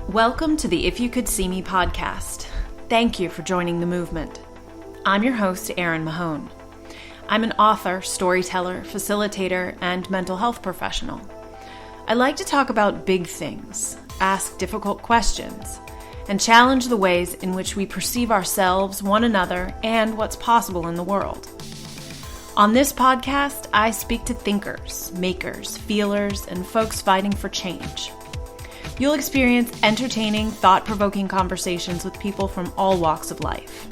Welcome to the If You Could See Me podcast. Thank you for joining the movement. I'm your host, Erin Mahone. I'm an author, storyteller, facilitator, and mental health professional. I like to talk about big things, ask difficult questions, and challenge the ways in which we perceive ourselves, one another, and what's possible in the world. On this podcast, I speak to thinkers, makers, feelers, and folks fighting for change. You'll experience entertaining, thought-provoking conversations with people from all walks of life.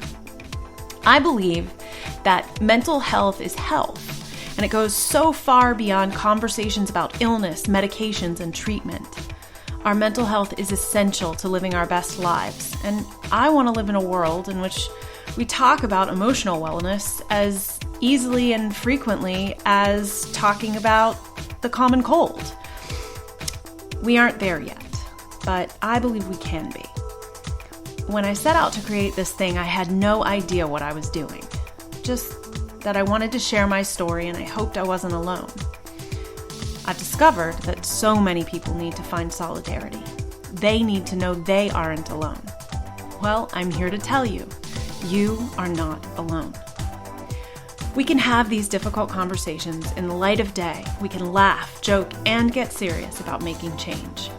I believe that mental health is health, and it goes so far beyond conversations about illness, medications, and treatment. Our mental health is essential to living our best lives, and I want to live in a world in which we talk about emotional wellness as easily and frequently as talking about the common cold. We aren't there yet, but I believe we can be. When I set out to create this thing, I had no idea what I was doing. Just that I wanted to share my story and I hoped I wasn't alone. I've discovered that so many people need to find solidarity. They need to know they aren't alone. Well, I'm here to tell you, you are not alone. We can have these difficult conversations in the light of day. We can laugh, joke, and get serious about making change.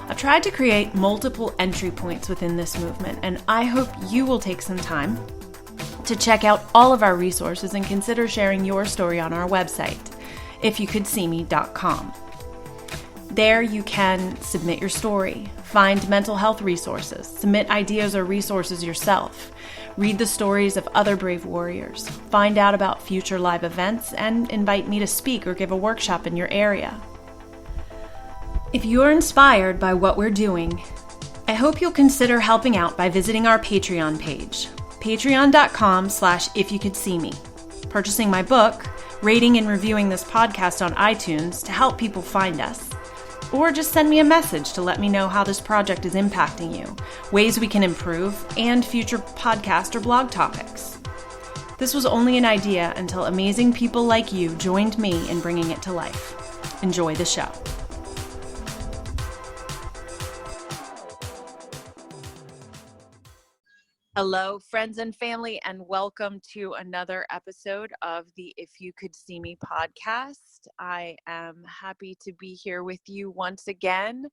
I've tried to create multiple entry points within this movement, and I hope you will take some time to check out all of our resources and consider sharing your story on our website, ifyoucouldseeme.com. There you can submit your story, find mental health resources, submit ideas or resources yourself, read the stories of other brave warriors, find out about future live events, and invite me to speak or give a workshop in your area. If you're inspired by what we're doing, I hope you'll consider helping out by visiting our Patreon page, patreon.com/ifyoucouldseeme, purchasing my book, rating and reviewing this podcast on iTunes to help people find us, or just send me a message to let me know how this project is impacting you, ways we can improve, and future podcast or blog topics. This was only an idea until amazing people like you joined me in bringing it to life. Enjoy the show. Hello, friends and family, and welcome to another episode of the If You Could See Me podcast. I am happy to be here with you once again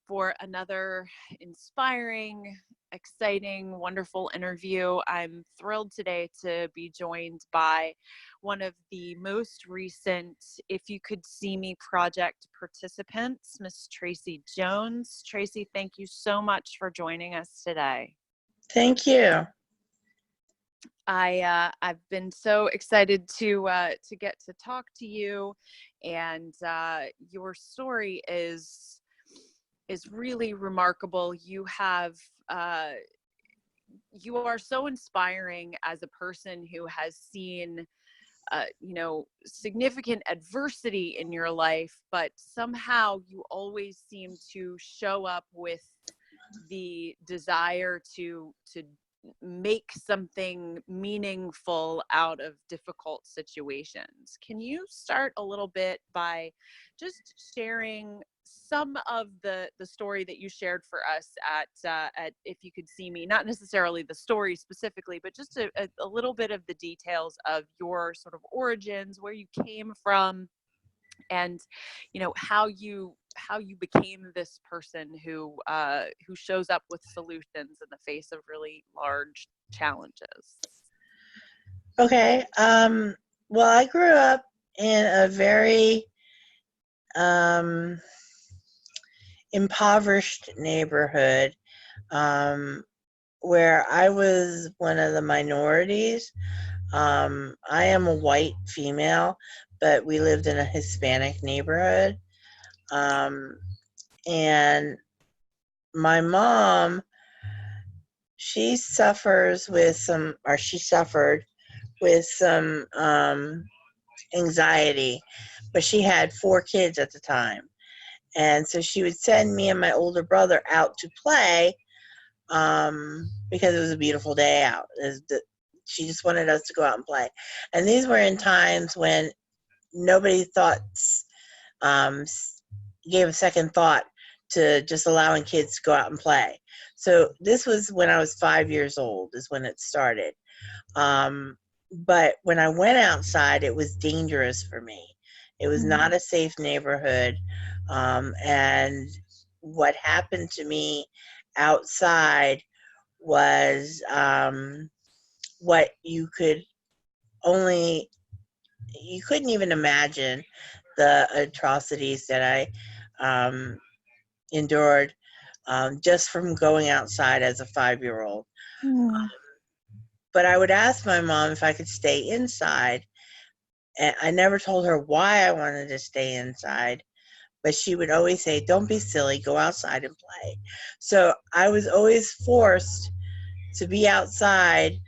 for another inspiring, exciting, wonderful interview. I'm thrilled today to be joined by one of the most recent If You Could See Me project participants, Miss Traci Jones. Traci, thank you so much for joining us today. Thank you. I've been so excited to get to talk to you, and your story is really remarkable. You are so inspiring as a person who has seen significant adversity in your life, but somehow you always seem to show up with the desire to make something meaningful out of difficult situations. Can you start a little bit by just sharing some of the story that you shared for us at If You Could See Me? Not necessarily the story specifically, but just a little bit of the details of your sort of origins, where you came from, and how you became this person who shows up with solutions in the face of really large challenges. Okay. Well, I grew up in a very impoverished neighborhood where I was one of the minorities. I am a white female, but we lived in a Hispanic neighborhood. And my mom, she suffered with some anxiety, but she had 4 kids at the time. And so she would send me and my older brother out to play because it was a beautiful day out. She just wanted us to go out and play. And these were in times when nobody gave a second thought to just allowing kids to go out and play. So this was when I was 5 years old is when it started. But when I went outside, it was dangerous for me. It was not a safe neighborhood. And what happened to me outside was what you couldn't even imagine the atrocities that I endured just from going outside as a 5-year-old. But I would ask my mom if I could stay inside. And I never told her why I wanted to stay inside, but she would always say, "Don't be silly, go outside and play." So I was always forced to be outside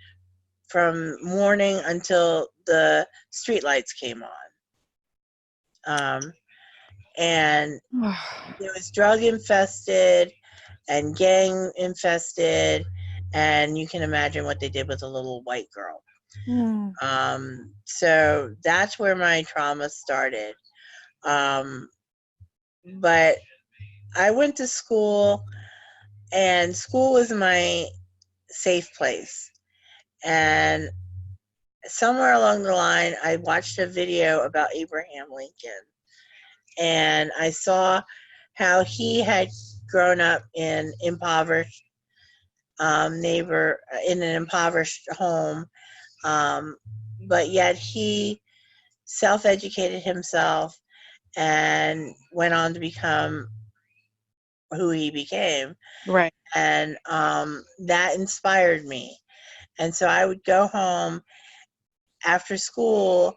from morning until the streetlights came on. And it was drug infested and gang infested, and you can imagine what they did with a little white girl. So that's where my trauma started. But I went to school, and school was my safe place. And somewhere along the line, I watched a video about Abraham Lincoln, and I saw how he had grown up in an impoverished home, but yet he self-educated himself and went on to become who he became. Right. And that inspired me. And so I would go home after school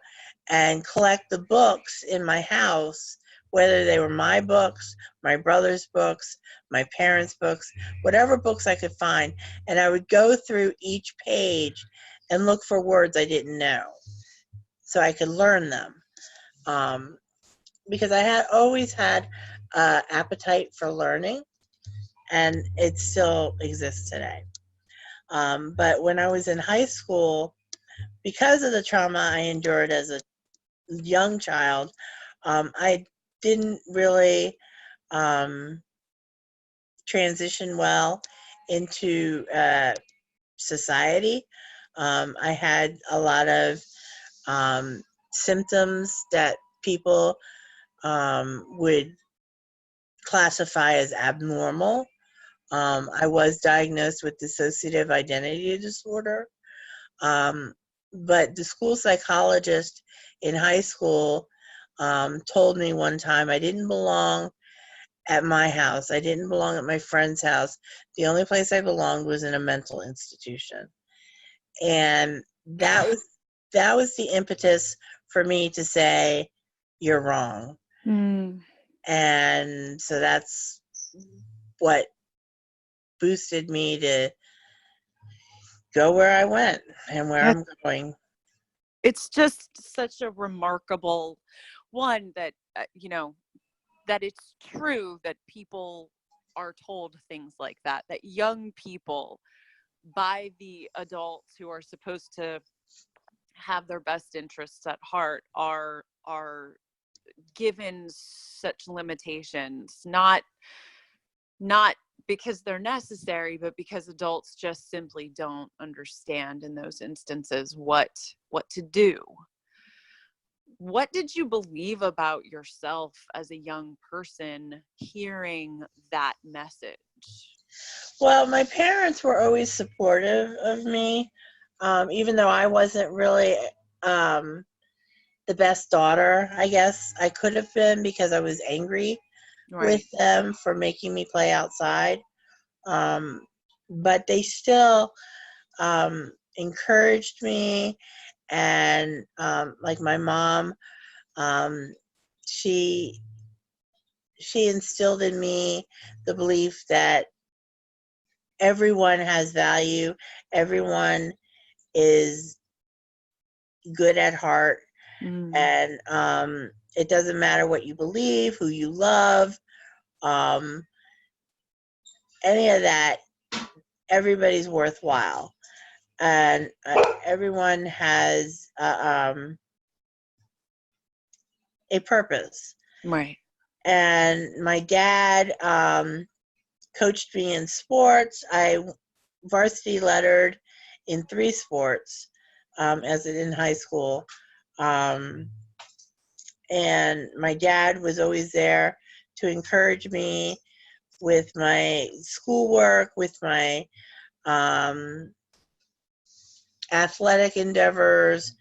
and collect the books in my house, whether they were my books, my brother's books, my parents' books, whatever books I could find. And I would go through each page and look for words I didn't know so I could learn them. Because I had always had appetite for learning, and it still exists today. But when I was in high school, because of the trauma I endured as a young child, I didn't really transition well into society. I had a lot of symptoms that people would classify as abnormal. I was diagnosed with dissociative identity disorder. But the school psychologist in high school told me one time I didn't belong at my house. I didn't belong at my friend's house. The only place I belonged was in a mental institution. And that was the impetus for me to say, "You're wrong." And so that's what boosted me to go where I went and where I'm going. It's just such a remarkable one that, that it's true that people are told things like that young people by the adults who are supposed to have their best interests at heart are given such limitations, not because they're necessary, but because adults just simply don't understand in those instances what to do. What did you believe about yourself as a young person hearing that message? Well, my parents were always supportive of me, even though I wasn't really the best daughter, I guess. I could have been because I was angry with them for making me play outside. But they still encouraged me, and like my mom, she instilled in me the belief that everyone has value, everyone is good at heart, and it doesn't matter what you believe, who you love, any of that. Everybody's worthwhile, and everyone has a purpose. Right. And my dad coached me in sports. I varsity lettered in 3 sports as in high school. And my dad was always there to encourage me with my schoolwork, with my athletic endeavors.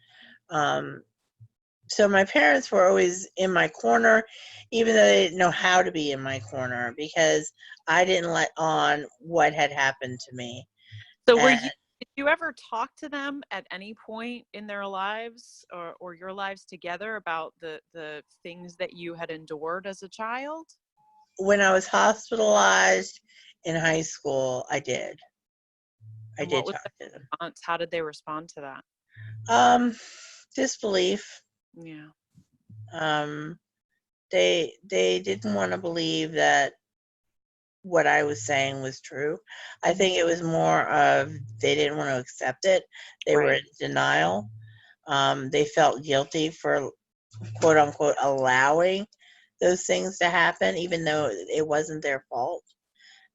So my parents were always in my corner, even though they didn't know how to be in my corner, because I didn't let on what had happened to me. So And did you ever talk to them at any point in their lives or your lives together about the things that you had endured as a child? when I was hospitalized in high school, I did. I And did what was talk the to them. response? How did they respond to that? Disbelief. Yeah. They didn't want to believe that what I was saying was true. I think it was more of they didn't want to accept it. They were in denial. They felt guilty for quote unquote allowing those things to happen, even though it wasn't their fault.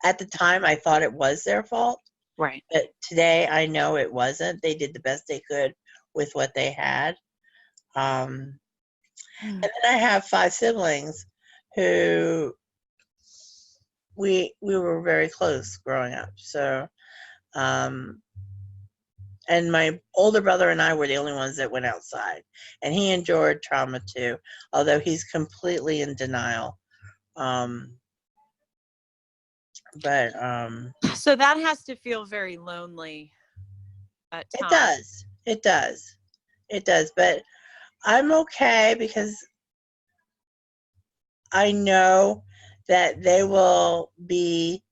At the time, I thought it was their fault. Right. But today, I know it wasn't. They did the best they could with what they had. And then I have 5 siblings who we were very close growing up. So, and my older brother and I were the only ones that went outside, and he endured trauma too, although he's completely in denial. But So that has to feel very lonely at it times. does. But I'm okay because I know that they will be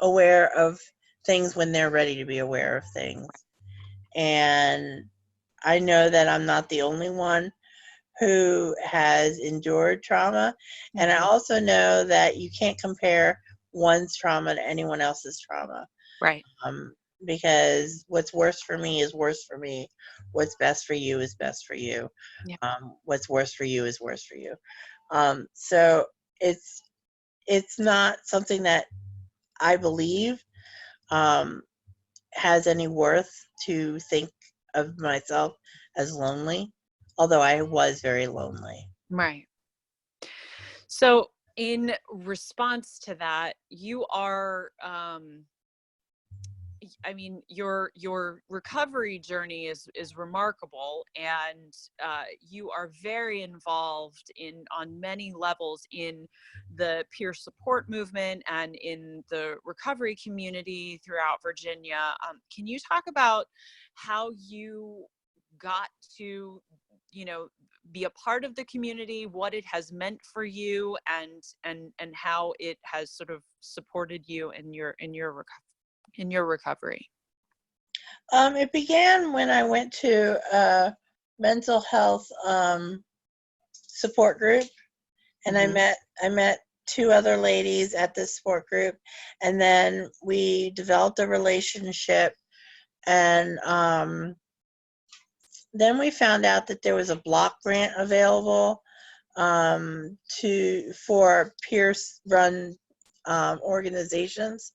aware of things when they're ready to be aware of things. And I know that I'm not the only one who has endured trauma. And I also know that you can't compare one's trauma to anyone else's trauma. Right. Because what's worse for me is worse for me. What's best for you is best for you. Yeah. What's worse for you is worse for you. So it's not something that I believe has any worth to think of myself as lonely, although I was very lonely. Right. So in response to that, you are I mean, your recovery journey is remarkable, and you are very involved on many levels in the peer support movement and in the recovery community throughout Virginia. Can you talk about how you got to, be a part of the community, what it has meant for you, and how it has sort of supported you in your recovery? It began when I went to a mental health support group, and I met 2 other ladies at this support group, and then we developed a relationship, and then we found out that there was a block grant available for peer-run organizations.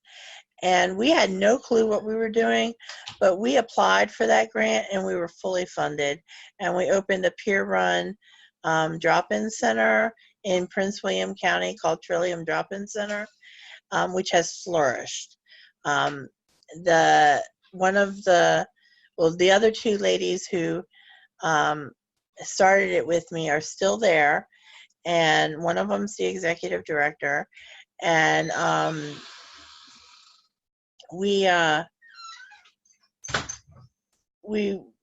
And we had no clue what we were doing, but we applied for that grant and we were fully funded. And we opened a peer-run drop-in center in Prince William County called Trillium Drop-In Center, which has flourished. The other 2 ladies who started it with me are still there, and one of them's the executive director. And we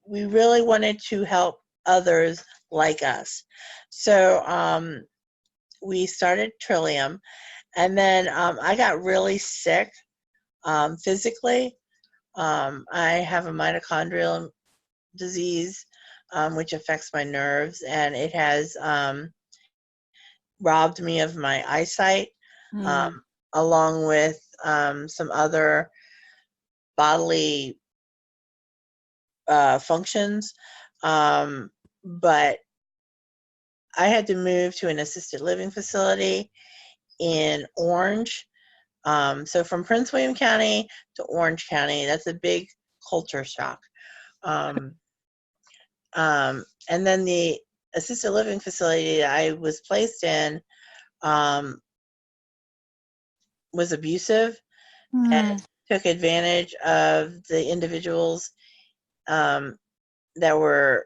really wanted to help others like us. So we started Trillium, and then I got really sick physically. I have a mitochondrial disease, which affects my nerves, and it has robbed me of my eyesight, along with some other bodily functions. But I had to move to an assisted living facility in Orange. So from Prince William County to Orange County, that's a big culture shock. And then the assisted living facility I was placed in was abusive and took advantage of the individuals that were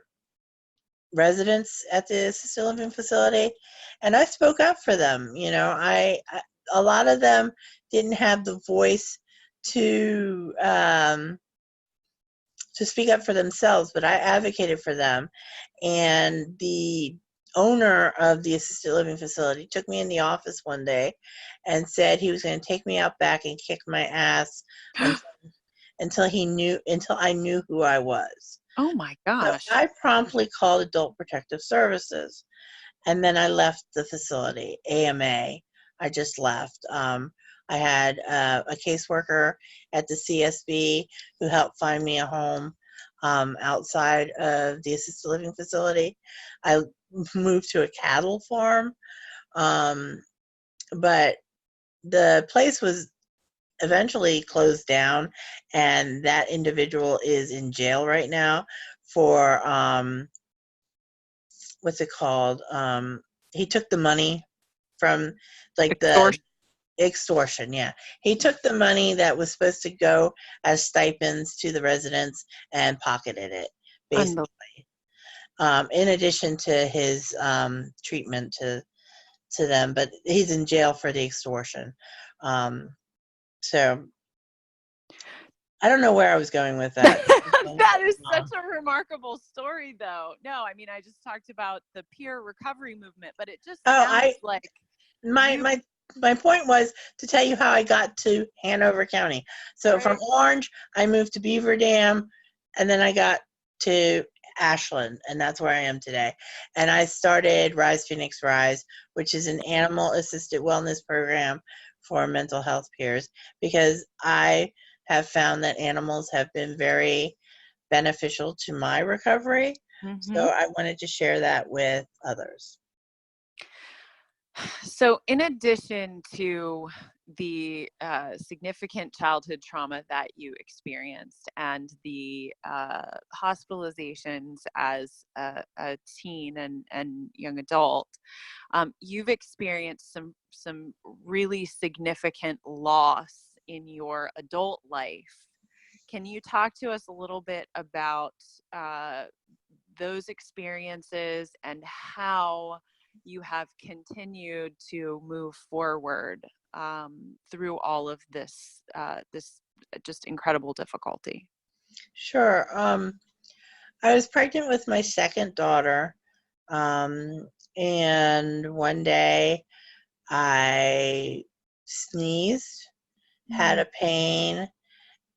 residents at the assisted living facility, and I spoke up for them. You know, a lot of them didn't have the voice to speak up for themselves, but I advocated for them. And the owner of the assisted living facility took me in the office one day and said he was going to take me out back and kick my ass until I knew who I was. Oh my gosh. So I promptly called Adult Protective Services, and then I left the facility, AMA. I just left. I had a caseworker at the CSB who helped find me a home outside of the assisted living facility. I moved to a cattle farm, but the place was eventually closed down, and that individual is in jail right now for what's it called? He took the money from the extortion. Yeah, he took the money that was supposed to go as stipends to the residents and pocketed it, basically. In addition to his treatment to them, but he's in jail for the extortion. So I don't know where I was going with that. That is such a remarkable story, though. No, I mean, I just talked about the peer recovery movement, but it just sounds like my point was to tell you how I got to Hanover County. So from Orange, I moved to Beaver Dam, and then I got to Ashland, and that's where I am today. And I started Rise Phoenix Rise, which is an animal-assisted wellness program for mental health peers, because I have found that animals have been very beneficial to my recovery. So I wanted to share that with others. So in addition to the significant childhood trauma that you experienced and the hospitalizations as a teen and young adult, you've experienced some really significant loss in your adult life. Can you talk to us a little bit about those experiences and how you have continued to move forward through all of this just incredible difficulty? Sure. I was pregnant with my second daughter, and one day I sneezed, had a pain,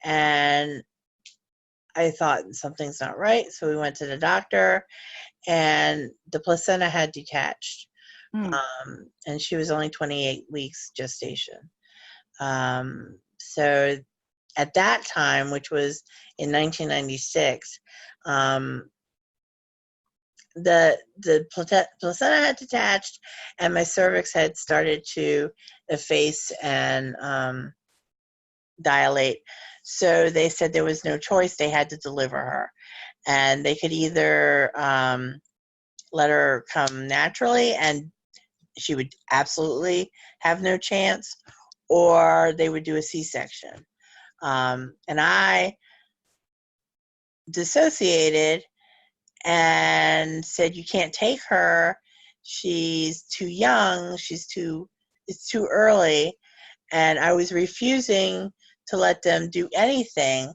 and I thought something's not right. So we went to the doctor, and the placenta had detached. And she was only 28 weeks gestation. So at that time, which was in 1996, the placenta had detached, and my cervix had started to efface and dilate. So they said there was no choice; they had to deliver her, and they could either let her come naturally, and she would absolutely have no chance, or they would do a C-section. And I dissociated and said, you can't take her. She's too young. It's too early. And I was refusing to let them do anything.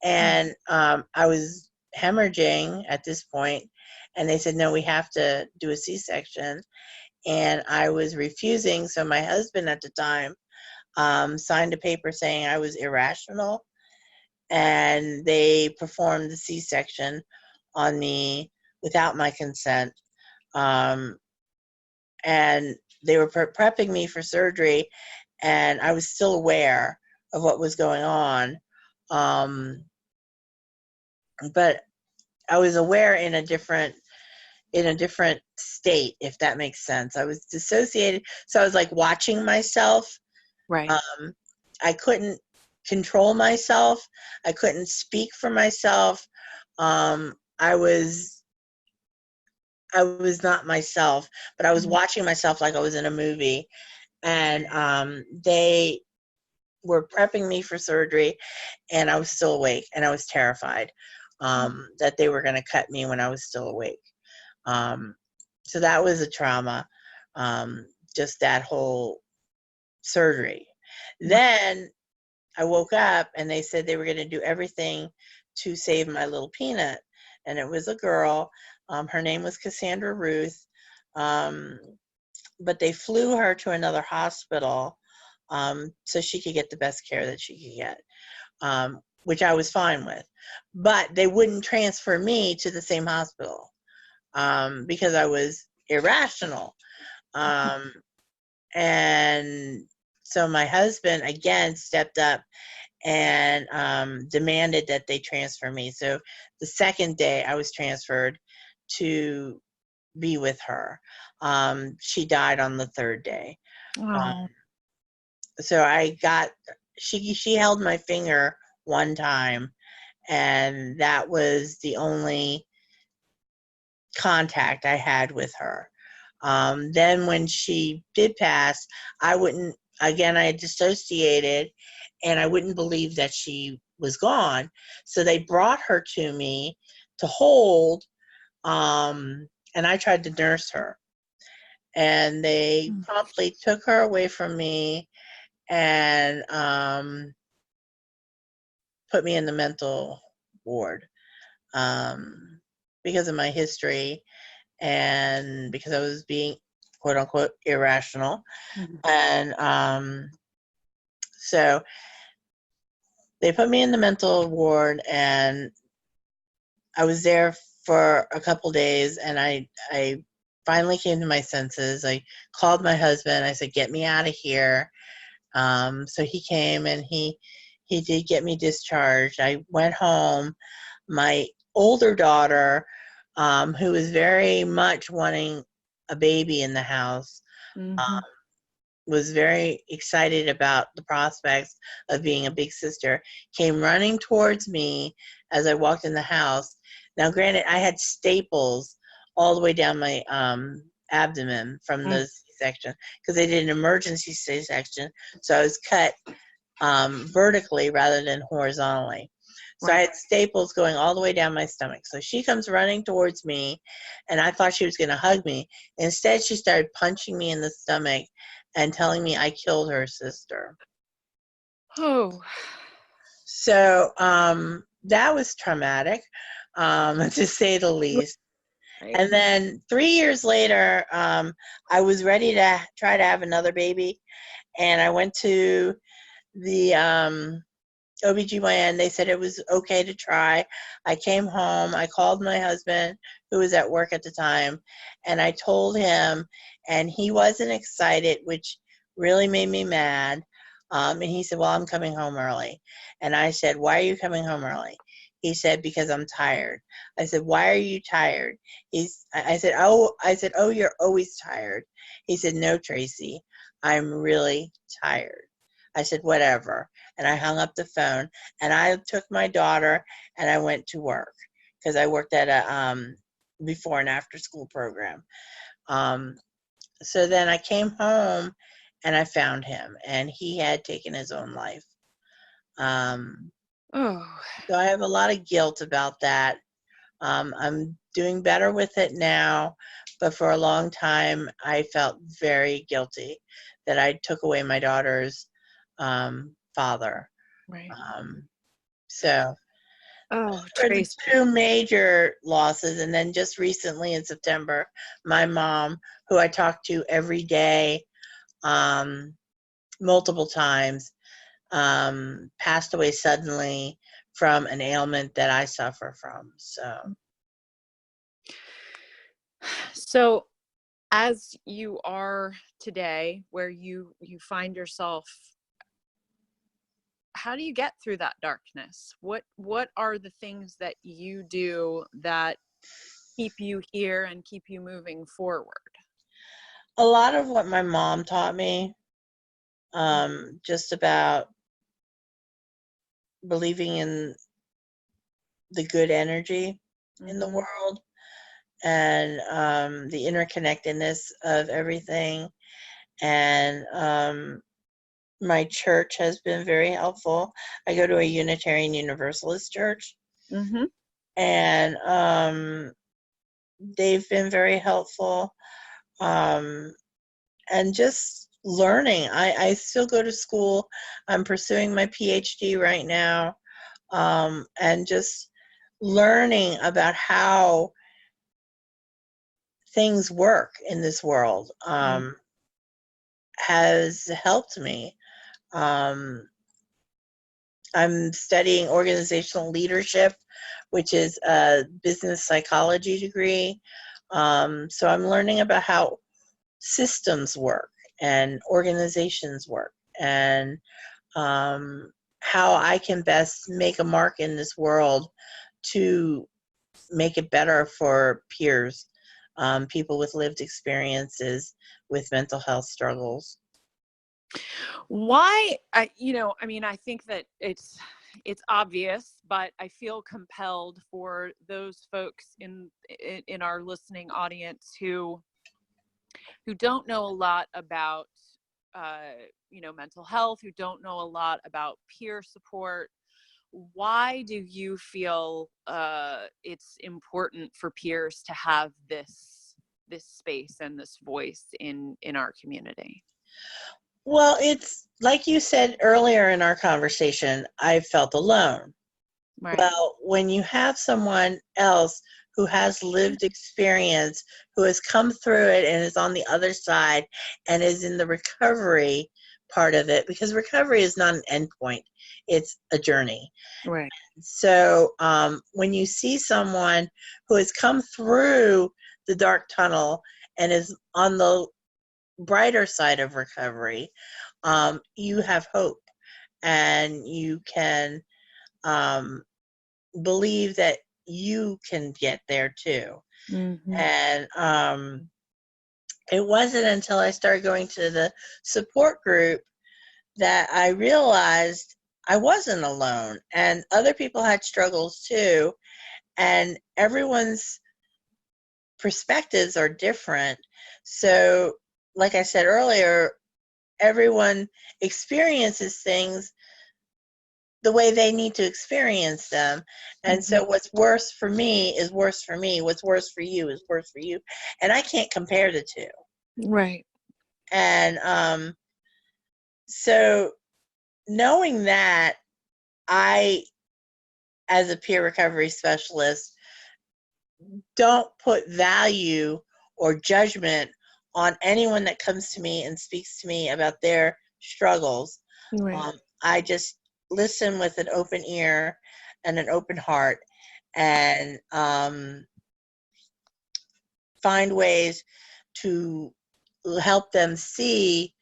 And I was hemorrhaging at this point, and they said, no, we have to do a C-section. And I was refusing. So my husband at the time signed a paper saying I was irrational, and they performed the C-section on me without my consent. And they were prepping me for surgery, and I was still aware of what was going on. But I was aware in a different in a different state, if that makes sense. I was dissociated. So I was like watching myself. Right. I couldn't control myself. I couldn't speak for myself. I was not myself, but I was watching myself like I was in a movie. And they were prepping me for surgery, and I was still awake, and I was terrified that they were going to cut me when I was still awake. So that was a trauma, just that whole surgery. Then I woke up, and they said they were going to do everything to save my little peanut. And it was a girl. Her name was Cassandra Ruth. But they flew her to another hospital so she could get the best care that she could get, which I was fine with. But they wouldn't transfer me to the same hospital because I was irrational. And so my husband, again, stepped up and demanded that they transfer me. So the second day I was transferred to be with her. She died on the third day. So she held my finger one time, and that was the only contact I had with her. Then when she did pass, I had dissociated, and I wouldn't believe that she was gone. So they brought her to me to hold, and I tried to nurse her. And they promptly took her away from me and put me in the mental ward because of my history and because I was being quote unquote irrational. And so they put me in the mental ward, and I was there for a couple days, and I finally came to my senses. I called my husband. I said, "Get me out of here." So he came, and he did get me discharged. I went home. My older daughter, who was very much wanting a baby in the house, was very excited about the prospects of being a big sister, came running towards me as I walked in the house. Now, granted, I had staples all the way down my abdomen from the C-section because they did an emergency C-section, so I was cut vertically rather than horizontally. So I had staples going all the way down my stomach. So she comes running towards me, and I thought she was going to hug me. Instead, she started punching me in the stomach and telling me I killed her sister. Oh. So that was traumatic, to say the least. Right. And then 3 years later, I was ready to try to have another baby, and I went to the OBGYN. They said it was okay to try. I came home. I called my husband, who was at work at the time, and I told him, and he wasn't excited, which really made me mad. And he said, "Well, I'm coming home early." And I said, "Why are you coming home early?" He said, "Because I'm tired." I said, "Why are you tired?" I said, "Oh, you're always tired." He said, "No, Traci, I'm really tired." I said, "Whatever." And I hung up the phone, and I took my daughter and I went to work because I worked at a before and after school program. So then I came home and I found him, and he had taken his own life. So I have a lot of guilt about that. I'm doing better with it now, but for a long time I felt very guilty that I took away my daughter's father. Right. So Traci. two major losses, and then just recently in September, my mom, who I talk to every day, multiple times, passed away suddenly from an ailment that I suffer from. So as you are today, where you find yourself, how do you get through that darkness? What are the things that you do that keep you here and keep you moving forward? A lot of what my mom taught me, just about believing in the good energy in the world, and the interconnectedness of everything. And my church has been very helpful. I go to a Unitarian Universalist church, and they've been very helpful. And just learning. I still go to school. I'm pursuing my PhD right now, and just learning about how things work in this world has helped me. I'm studying organizational leadership, which is a business psychology degree. So I'm learning about how systems work and organizations work, and how I can best make a mark in this world to make it better for peers, people with lived experiences with mental health struggles. Why, I think that it's obvious, but I feel compelled for those folks in our listening audience who don't know a lot about mental health, who don't know a lot about peer support. Why do you feel it's important for peers to have this space and this voice in our community? Well, it's like you said earlier in our conversation, I felt alone. Right. Well, when you have someone else who has lived experience, who has come through it and is on the other side and is in the recovery part of it, because recovery is not an endpoint, it's a journey. Right. So when you see someone who has come through the dark tunnel and is on the brighter side of recovery, you have hope, and you can believe that you can get there too. And it wasn't until I started going to the support group that I realized I wasn't alone, and other people had struggles too, and everyone's perspectives are different. So, like I said earlier, everyone experiences things the way they need to experience them. And so what's worse for me is worse for me. What's worse for you is worse for you. And I can't compare the two. Right. And so knowing that, I, as a peer recovery specialist, don't put value or judgment on anyone that comes to me and speaks to me about their struggles. Right. I just listen with an open ear and an open heart, and find ways to help them see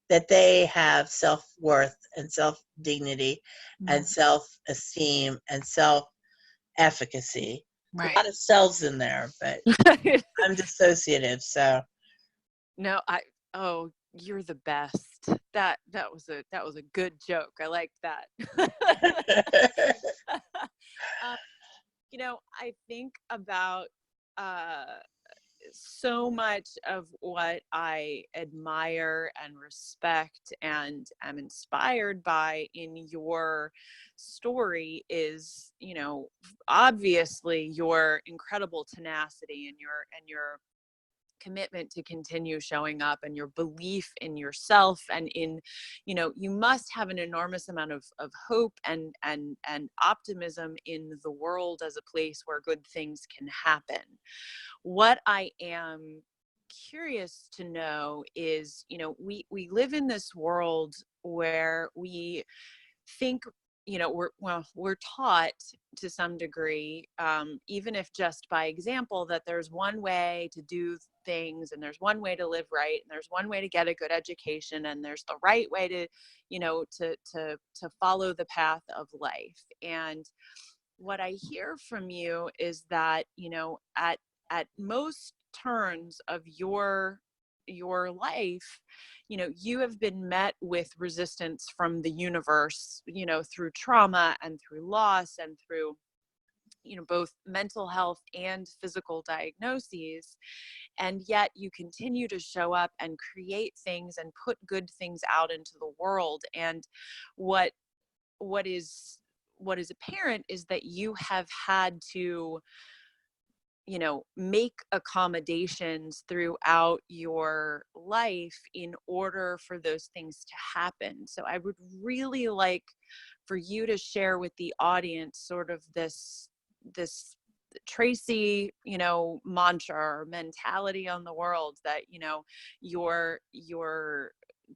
that they have self-worth and self-dignity and self-esteem and self-efficacy. Right. A lot of selves in there, but I'm dissociative, so. No, you're the best. That was a good joke. I liked that. I think about so much of what I admire and respect and am inspired by in your story is, obviously your incredible tenacity and your commitment to continue showing up, and your belief in yourself, and in, you must have an enormous amount of hope and optimism in the world as a place where good things can happen. What I am curious to know is, we live in this world where we think, we're taught to some degree, even if just by example, that there's one way to do things, and there's one way to live right, and there's one way to get a good education, and there's the right way to, to follow the path of life. And what I hear from you is that, at most turns of your life, you know, you have been met with resistance from the universe, you know, through trauma and through loss and through, you know, both mental health and physical diagnoses. And yet you continue to show up and create things and put good things out into the world. And what is apparent is that you have had to, you know, make accommodations throughout your life in order for those things to happen. So I would really like for you to share with the audience sort of this Traci, you know, mantra or mentality on the world, that, you know, your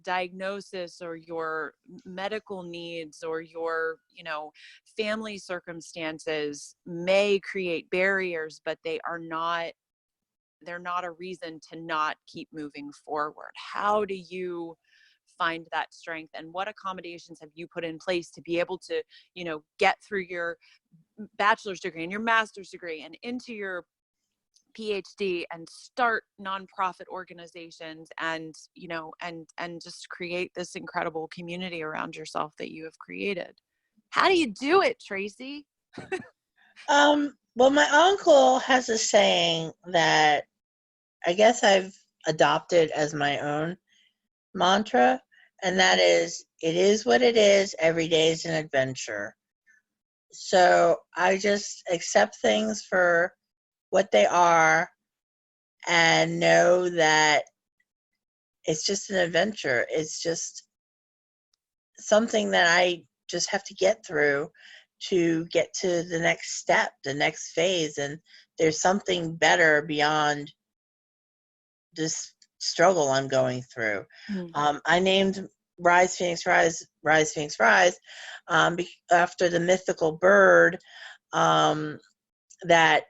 diagnosis or your medical needs or your, you know, family circumstances may create barriers, but they're not a reason to not keep moving forward. How do you find that strength, and what accommodations have you put in place to be able to, you know, get through your bachelor's degree and your master's degree and into your PhD and start nonprofit organizations and, you know, and just create this incredible community around yourself that you have created? How do you do it, Traci? Well, my uncle has a saying that I guess I've adopted as my own mantra, and that is, it is what it is. Every day is an adventure. So I just accept things for what they are and know that it's just an adventure. It's just something that I just have to get through to get to the next step, the next phase. And there's something better beyond this struggle I'm going through. I named Rise Phoenix Rise, Rise Phoenix Rise, after the mythical bird that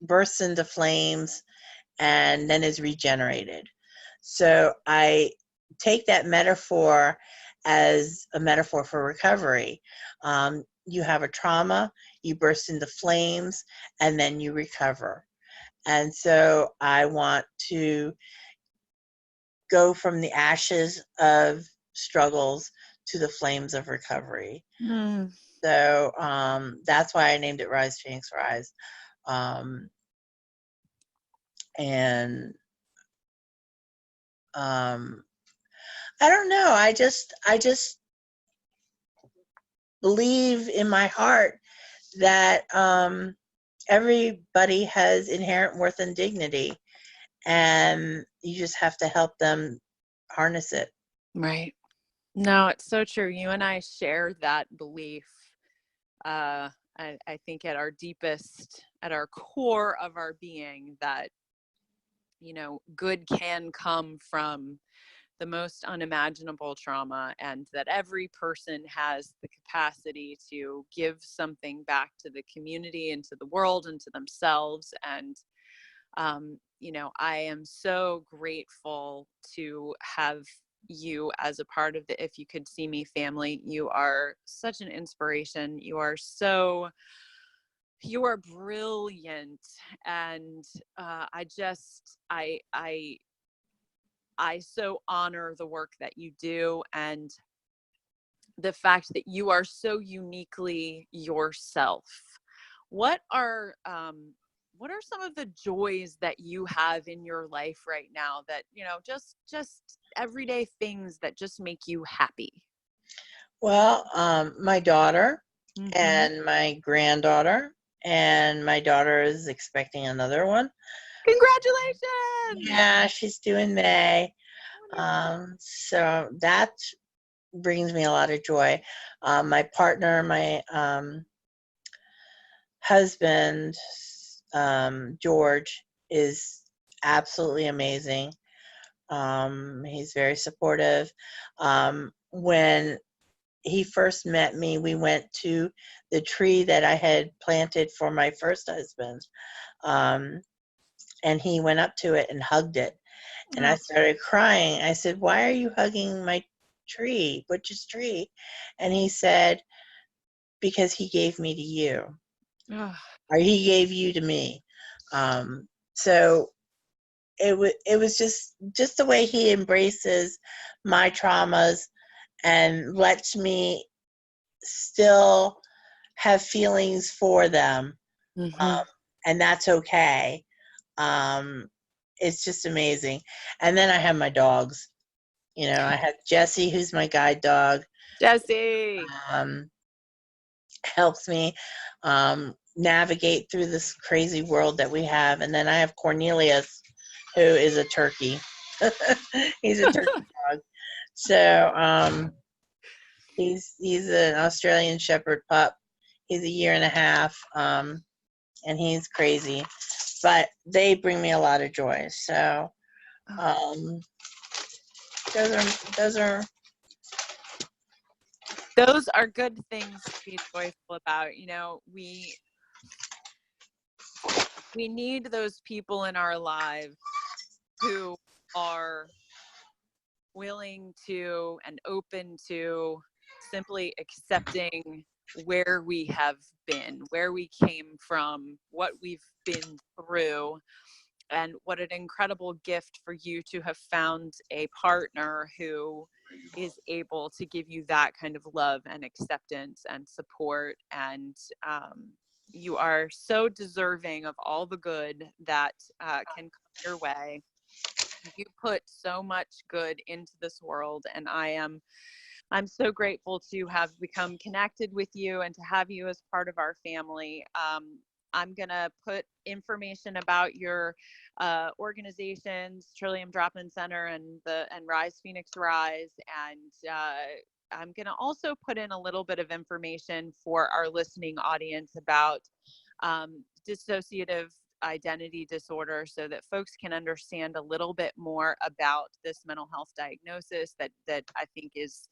bursts into flames and then is regenerated. So I take that metaphor as a metaphor for recovery. You have a trauma, you burst into flames, and then you recover. And so I want to go from the ashes of struggles to the flames of recovery. So that's why I named it Rise Phoenix Rise. And I don't know. I just believe in my heart that everybody has inherent worth and dignity, and you just have to help them harness it. Right. No, it's so true. You and I share that belief. I think at our deepest, at our core of our being, that, you know, good can come from the most unimaginable trauma, and that every person has the capacity to give something back to the community and to the world and to themselves. And, you know, I am so grateful to have you as a part of the If You Could See Me family. You are such an inspiration. You are brilliant. And I so honor the work that you do, and the fact that you are so uniquely yourself. What are some of the joys that you have in your life right now, that, you know, just everyday things that just make you happy? Well, my daughter and my granddaughter, and my daughter is expecting another one. Congratulations! Yeah, she's due in May. So that brings me a lot of joy. My partner, my husband, George, is absolutely amazing. He's very supportive. When he first met me, we went to the tree that I had planted for my first husband. And he went up to it and hugged it. And I started crying. I said, "Why are you hugging my tree, Butch's tree?" And he said, "Because he gave me to you." Ugh. or he gave you to me. So it was just the way he embraces my traumas and lets me still have feelings for them, Mhm. and that's okay. It's just amazing. And then I have my dogs. You know, I have Jessie, who's my guide dog. Jesse. Helps me navigate through this crazy world that we have. And then I have Cornelius, who is a turkey. He's a turkey dog. So he's an Australian Shepherd pup. He's a year and a half, and he's crazy. But they bring me a lot of joy. So um, those are Those are good things to be joyful about. You know, we need those people in our lives who are willing to and open to simply accepting where we have been, where we came from, what we've been through. And what an incredible gift for you to have found a partner who is able to give you that kind of love and acceptance and support. And you are so deserving of all the good that can come your way. You put so much good into this world, and I'm so grateful to have become connected with you and to have you as part of our family. I'm going to put information about your organizations, Trillium Drop-In Center and Rise Phoenix Rise. And I'm going to also put in a little bit of information for our listening audience about dissociative identity disorder, so that folks can understand a little bit more about this mental health diagnosis that I think is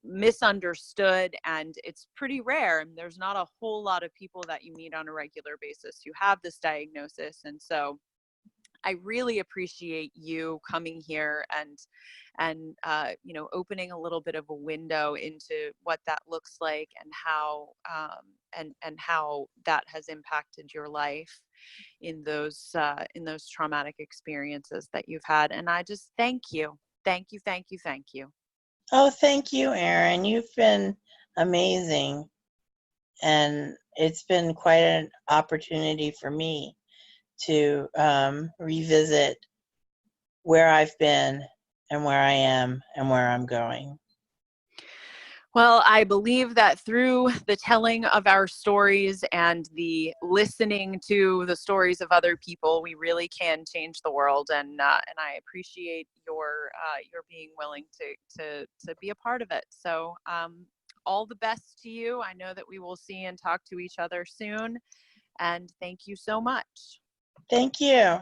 misunderstood, and it's pretty rare, and there's not a whole lot of people that you meet on a regular basis who have this diagnosis. And so I really appreciate you coming here and you know, opening a little bit of a window into what that looks like, and how and how that has impacted your life in those traumatic experiences that you've had. And I just thank you. Thank you, thank you, thank you. Oh, thank you, Erin. You've been amazing. And it's been quite an opportunity for me to revisit where I've been and where I am and where I'm going. Well, I believe that through the telling of our stories and the listening to the stories of other people, we really can change the world. And I appreciate your being willing to be a part of it. So all the best to you. I know that we will see and talk to each other soon. And thank you so much. Thank you.